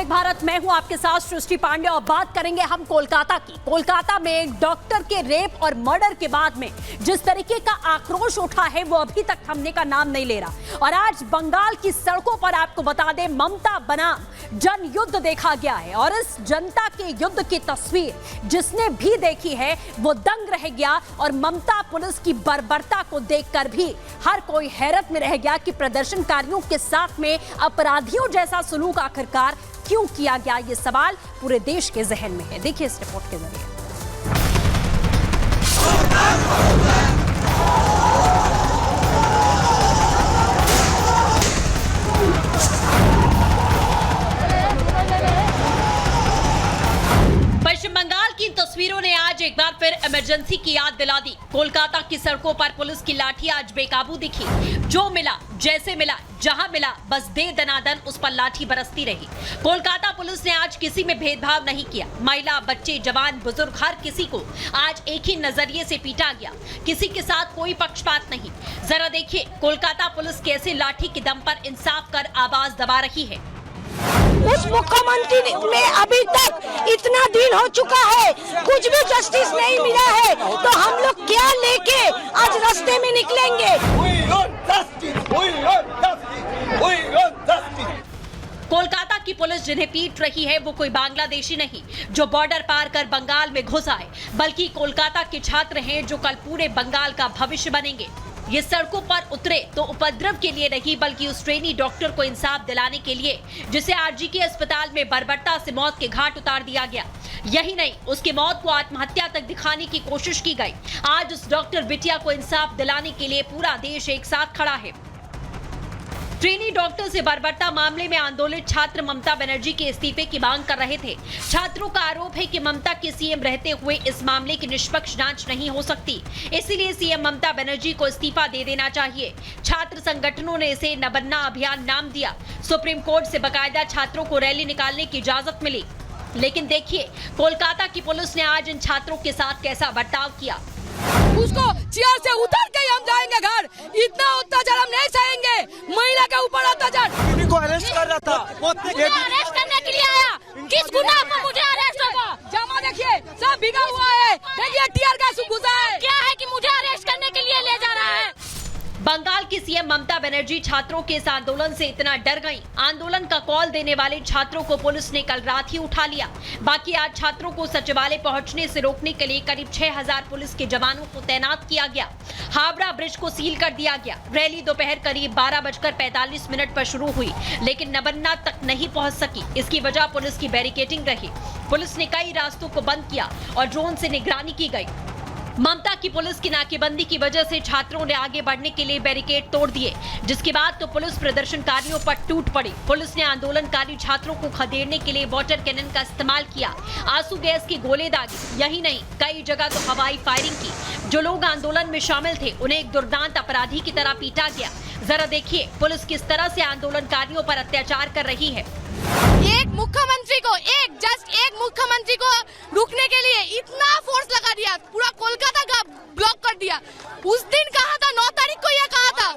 Republic Bharat, मैं हूं आपके साथ सृष्टि पांडे और बात करेंगे हम कोलकाता की। कोलकाता में एक डॉक्टर के रेप और मर्डर के बाद में जिस तरीके का आक्रोश उठा है वो अभी तक थमने का नाम नहीं ले रहा। और आज बंगाल की सड़कों पर आपको बता दें, ममता बनाम जन युद्ध देखा गया है और इस जनता के युद्ध की तस्वीर जिसने भी देखी है वो दंग रह गया। और ममता पुलिस की बर्बरता को देखकर भी हर कोई हैरत में रह गया कि प्रदर्शनकारियों के साथ में अपराधियों जैसा सलूक आखिरकार क्यों किया गया। ये सवाल पूरे देश के जहन में है। देखिए इस रिपोर्ट के जरिए। पश्चिम बंगाल की तस्वीरों ने आज एक बार फिर इमरजेंसी की याद दिला दी। कोलकाता की सड़कों पर पुलिस की लाठी आज बेकाबू दिखी। जो मिला, जैसे मिला, जहां मिला, बस दे दनादन उस पर लाठी बरसती रही। कोलकाता पुलिस ने आज किसी में भेदभाव नहीं किया। महिला, बच्चे, जवान, बुजुर्ग, हर किसी को आज एक ही नजरिए से पीटा गया। किसी के साथ कोई पक्षपात नहीं। जरा देखिए कोलकाता पुलिस कैसे लाठी के दम पर इंसाफ कर आवाज दबा रही है। उस मुख्यमंत्री में अभी तक इतना दिन हो चुका है, कुछ भी जस्टिस नहीं मिला है, तो हम लोग क्या लेके आज रास्ते में निकलेंगे। कोलकाता की पुलिस जिन्हें पीट रही है वो कोई बांग्लादेशी नहीं जो बॉर्डर पार कर बंगाल में घुस आए, बल्कि कोलकाता के छात्र हैं जो कल पूरे बंगाल का भविष्य बनेंगे। ये सड़कों पर उतरे तो उपद्रव के लिए नहीं बल्कि उस ट्रेनी डॉक्टर को इंसाफ दिलाने के लिए जिसे आरजीके अस्पताल में बर्बरता से मौत के घाट उतार दिया गया। यही नहीं, उसकी मौत को आत्महत्या तक दिखाने की कोशिश की गई। आज उस डॉक्टर बिटिया को इंसाफ दिलाने के लिए पूरा देश एक साथ खड़ा है। ट्रेनी डॉक्टर से बर्बरता मामले में आंदोलित छात्र ममता बनर्जी के इस्तीफे की मांग कर रहे थे। छात्रों का आरोप है कि ममता के सीएम रहते हुए इस मामले की निष्पक्ष जांच नहीं हो सकती, इसलिए सीएम ममता बनर्जी को इस्तीफा दे देना चाहिए। छात्र संगठनों ने इसे न बनना अभियान नाम दिया। सुप्रीम कोर्ट से बकायदा छात्रों को रैली निकालने की इजाजत मिली। लेकिन देखिए कोलकाता की पुलिस ने आज इन छात्रों के साथ कैसा बर्ताव किया। उसको चेयर से उतर के हम जाएंगे घर, इतना अत्याचार हम नहीं सहेंगे। महिला के ऊपर अत्याचार को अरेस्ट कर रहा था, अरेस्ट करने के लिए आया। किस गुनाह पर मुझे अरेस्ट होगा? जमा देखिए सब भीगा हुआ है, देखिए टीयर गैस घुसा है। क्या है कि मुझे अरेस्ट करने के लिए ले जा रहा है। बंगाल की सीएम ममता बनर्जी छात्रों के इस आंदोलन से इतना डर गईं। आंदोलन का कॉल देने वाले छात्रों को पुलिस ने कल रात ही उठा लिया। बाकी आज छात्रों को सचिवालय पहुंचने से रोकने के लिए करीब 6000 पुलिस के जवानों को तैनात किया गया। हावड़ा ब्रिज को सील कर दिया गया। रैली दोपहर करीब 12:45 पर शुरू हुई, लेकिन नबन्ना तक नहीं पहुंच सकी। इसकी वजह पुलिस की बैरिकेडिंग रही। पुलिस ने कई रास्तों को बंद किया और ड्रोन से निगरानी की गई। ममता की पुलिस की नाकेबंदी की वजह से छात्रों ने आगे बढ़ने के लिए बैरिकेड तोड़ दिए, जिसके बाद तो पुलिस प्रदर्शनकारियों पर टूट पड़ी। पुलिस ने आंदोलनकारी छात्रों को खदेड़ने के लिए वाटर कैनन का इस्तेमाल किया, आंसू गैस की गोले दागे। यही नहीं, कई जगह तो हवाई फायरिंग की। जो लोग आंदोलन में शामिल थे उन्हें एक दुर्दांत अपराधी की तरह पीटा गया। जरा देखिए पुलिस किस तरह से आंदोलनकारियों पर अत्याचार कर रही है। एक मुख्यमंत्री को एक मुख्यमंत्री को रुकने के लिए इतना फोर्स लगा दिया, पूरा कोलकाता का ब्लॉक कर दिया। उस दिन कहा था 9 तारीख को, ये कहा था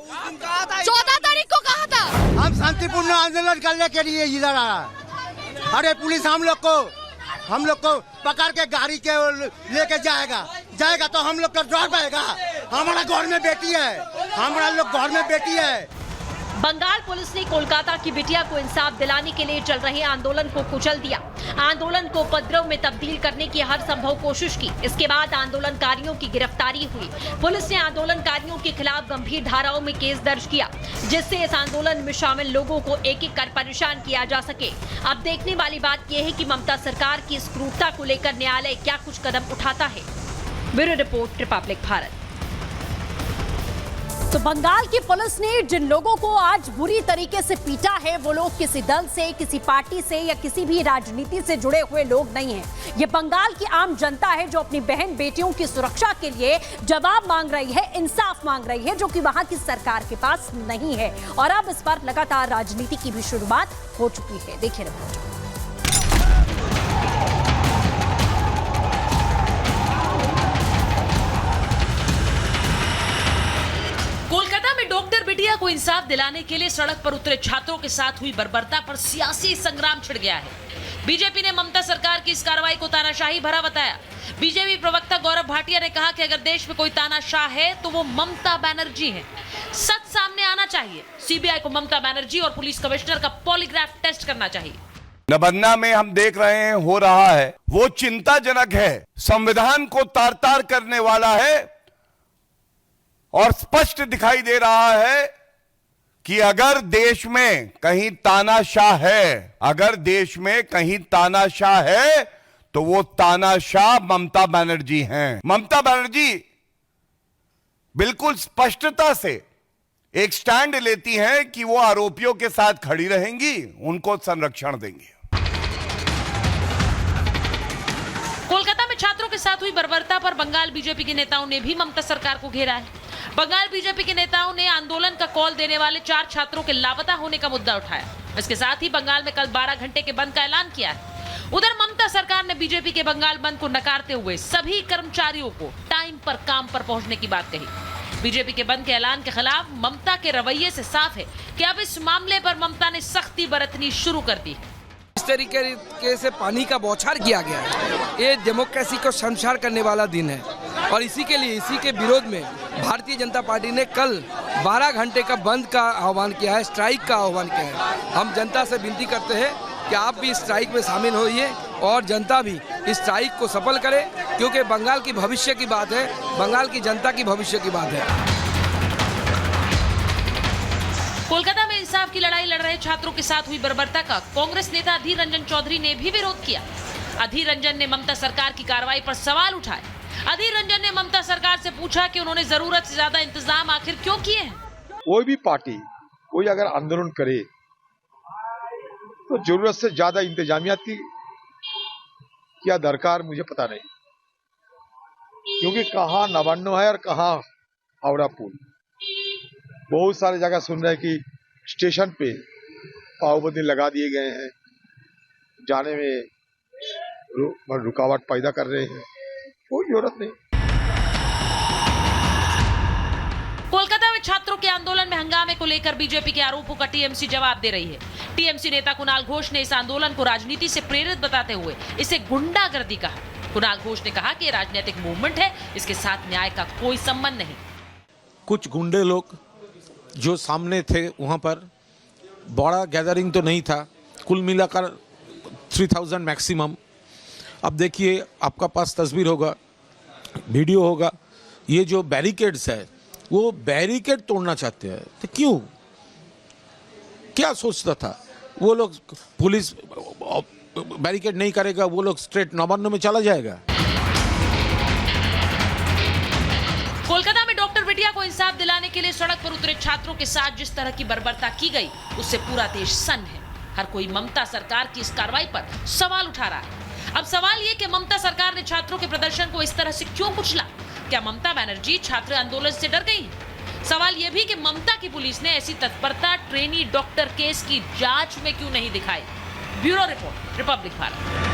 14 तारीख को कहा था हम शांतिपूर्ण आंदोलन करने के लिए इधर आया। अरे पुलिस हम लोग को पकड़ के गाड़ी के लेके जाएगा तो हम लोग का डर पाएगा। हमारा घर में बेटी है, हमारा लोग घर में बेटी है। बंगाल पुलिस ने कोलकाता की बिटिया को इंसाफ दिलाने के लिए चल रहे आंदोलन को कुचल दिया। आंदोलन को उपद्रव में तब्दील करने की हर संभव कोशिश की। इसके बाद आंदोलनकारियों की गिरफ्तारी हुई। पुलिस ने आंदोलनकारियों के खिलाफ गंभीर धाराओं में केस दर्ज किया, जिससे इस आंदोलन में शामिल लोगों को एक एक कर परेशान किया जा सके। अब देखने वाली बात यह है कि ममता सरकार की इस क्रूरता को लेकर न्यायालय क्या कुछ कदम उठाता है। Bureau report, Republic Bharat. तो बंगाल की पुलिस ने जिन लोगों को आज बुरी तरीके से पीटा है वो लोग किसी दल से, किसी पार्टी से या किसी भी राजनीति से जुड़े हुए लोग नहीं हैं। ये बंगाल की आम जनता है जो अपनी बहन बेटियों की सुरक्षा के लिए जवाब मांग रही है, इंसाफ मांग रही है, जो कि वहां की सरकार के पास नहीं है। और अब इस पर लगातार राजनीति की भी शुरुआत हो चुकी है। देखिए रिपोर्ट। कोलकाता में डॉक्टर बिटिया को को इंसाफ दिलाने के लिए सड़क पर उतरे छात्रों के साथ हुई बर्बरता पर सियासी संग्राम छिड़ गया है। बीजेपी ने ममता सरकार की इस कार्रवाई को तानाशाही भरा बताया। बीजेपी प्रवक्ता गौरव भाटिया ने कहा कि अगर देश में कोई तानाशाह है तो वो ममता बनर्जी है। सच सामने आना चाहिए। सीबीआई को ममता बनर्जी और पुलिस कमिश्नर का पॉलीग्राफ टेस्ट करना चाहिए। नबन्ना में हम देख रहे हैं हो रहा है, वो चिंताजनक है, संविधान को तार तार करने वाला है और स्पष्ट दिखाई दे रहा है कि अगर देश में कहीं तानाशाह है, अगर देश में कहीं तानाशाह है तो वो तानाशाह ममता बनर्जी हैं। ममता बनर्जी बिल्कुल स्पष्टता से एक स्टैंड लेती हैं कि वो आरोपियों के साथ खड़ी रहेंगी, उनको संरक्षण देंगी। कोलकाता में छात्रों के साथ हुई बर्बरता पर बंगाल बीजेपी के नेताओं ने भी ममता सरकार को घेरा है। बंगाल बीजेपी के नेताओं ने आंदोलन का कॉल देने वाले 4 छात्रों के लापता होने का मुद्दा उठाया। इसके साथ ही बंगाल में कल 12 घंटे के बंद का ऐलान किया है। उधर ममता सरकार ने बीजेपी के बंगाल बंद को नकारते हुए सभी कर्मचारियों को टाइम पर काम पर पहुंचने की बात कही। बीजेपी के बंद के ऐलान के खिलाफ ममता के रवैये से साफ है कि अब इस मामले पर ममता ने सख्ती बरतनी शुरू कर दी। इस तरीके से पानी का बौछार किया गया है, ये डेमोक्रेसी को शर्मसार करने वाला दिन है और इसी के लिए, इसी के विरोध में भारतीय जनता पार्टी ने कल 12 घंटे का बंद का आह्वान किया है, स्ट्राइक का आह्वान किया है। हम जनता से विनती करते हैं कि आप भी स्ट्राइक में शामिल होइए और जनता भी इस स्ट्राइक को सफल करे, क्योंकि बंगाल की भविष्य की बात है, बंगाल की जनता की भविष्य की बात है। कोलकाता में इंसाफ की लड़ाई लड़ रहे छात्रों के साथ हुई बर्बरता का कांग्रेस नेता अधीर रंजन चौधरी ने भी विरोध किया। अधीर रंजन ने ममता सरकार की कार्रवाई पर सवाल उठाए। अधीर रंजन ने ममता सरकार से पूछा कि उन्होंने जरूरत से ज्यादा इंतजाम आखिर क्यों किए हैं। कोई भी पार्टी कोई अगर आंदोलन करे तो जरूरत से ज्यादा इंतजामिया की क्या दरकार मुझे पता नहीं, क्योंकि कहाँ नवान्नो है और कहाँ हावड़ा पुल। बहुत सारे जगह सुन रहे हैं कि स्टेशन पे पाबंदी लगा दिए गए हैं, जाने में रुकावट पैदा कर रहे हैं, कोई जरूरत नहीं। कोलकाता में छात्रों के आंदोलन में हंगामे को लेकर बीजेपी के आरोपों का टीएमसी जवाब दे रही है। टीएमसी नेता कुणाल घोष ने इस आंदोलन को राजनीति से प्रेरित बताते हुए इसे गुंडागर्दी कहा। कुणाल घोष ने कहा कि ये राजनीतिक मूवमेंट है, इसके साथ न्याय का कोई संबंध नहीं। कुछ गुंडे लोग जो सामने थे, वहाँ पर बड़ा गैदरिंग तो नहीं था, कुल मिलाकर 3000 मैक्सिमम। अब देखिए, आपका पास तस्वीर होगा, वीडियो होगा, ये जो बैरिकेड्स है वो बैरिकेड तोड़ना चाहते हैं। तो क्यों, क्या सोचता था वो लोग? पुलिस बैरिकेड नहीं करेगा, वो लोग स्ट्रेट नवान्न में चला जाएगा। कोलकाता में डॉक्टर बिटिया को इंसाफ दिलाने के लिए सड़क पर उतरे छात्रों के साथ जिस तरह की बर्बरता की गई, उससे पूरा देश सन्न है। हर कोई ममता सरकार की इस कार्रवाई पर सवाल उठा रहा है। अब सवाल ये कि ममता सरकार ने छात्रों के प्रदर्शन को इस तरह से क्यों कुचला? क्या ममता बनर्जी छात्र आंदोलन से डर गई है? सवाल यह भी कि ममता की पुलिस ने ऐसी तत्परता ट्रेनी डॉक्टर केस की जांच में क्यों नहीं दिखाई? Bureau report, Republic Bharat.